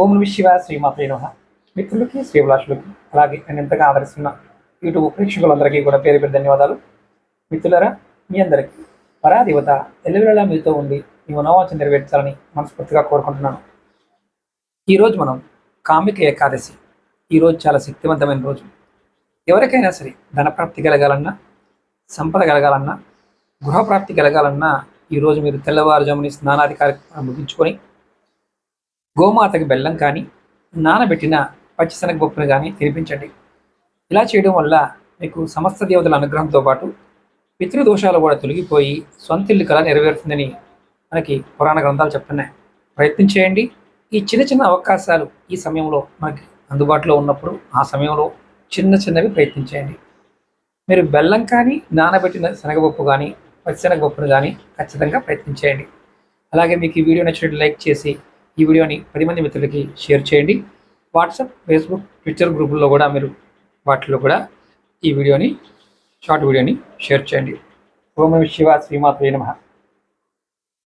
ఓం నమః శివాయ శ్రీమాత్రే నమః. మిత్రులకి శ్రీభిలాషులకి అలాగే నేను ఎంతగా ఆదరిస్తున్న యూట్యూబ్ ప్రేక్షకులందరికీ కూడా పేరు పేరు ధన్యవాదాలు. మిత్రులరా, మీ అందరికీ పరాదేవత ఎల్లవేళలా మీతో ఉండి మీ మనోవాంఛ నెరవేర్చాలని మనస్ఫూర్తిగా కోరుకుంటున్నాను. ఈరోజు మనం కామిక ఏకాదశి. ఈరోజు చాలా శక్తివంతమైన రోజు. ఎవరికైనా సరే ధనప్రాప్తి కలగాలన్నా, సంపద కలగాలన్నా, గృహప్రాప్తి కలగాలన్నా ఈరోజు మీరు తెల్లవారుజాముని స్నానాది కార్యక్రమం ముగించుకొని గోమాతకి బెల్లం కానీ నానబెట్టిన పచ్చిశనగపప్పును కానీ తినిపించండి. ఇలా చేయడం వల్ల మీకు సమస్త దేవతల అనుగ్రహంతో పాటు పితృదోషాలు కూడా తొలగిపోయి సొంతిల్లు కళ నెరవేరుతుందని మనకి పురాణ గ్రంథాలు చెప్తున్నాయి. ప్రయత్నం చేయండి. ఈ చిన్న చిన్న అవకాశాలు ఈ సమయంలో మనకి అందుబాటులో ఉన్నప్పుడు ఆ సమయంలో చిన్నవి ప్రయత్నించేయండి. మీరు బెల్లం కానీ నానబెట్టిన శనగపప్పు కానీ పచ్చిశనగపప్పును కానీ ఖచ్చితంగా ప్రయత్నించేయండి. అలాగే మీకు ఈ వీడియో నచ్చినట్టు లైక్ చేసి ఈ వీడియోని 10 మంది మిత్రులకి షేర్ చేయండి. వాట్సాప్, ఫేస్బుక్, ట్విట్టర్ గ్రూపుల్లో కూడా మీరు వాటిలో కూడా ఈ వీడియోని షార్ట్ వీడియోని షేర్ చేయండి. ఓం నమః శివాయ శ్రీమాత్రే నమః.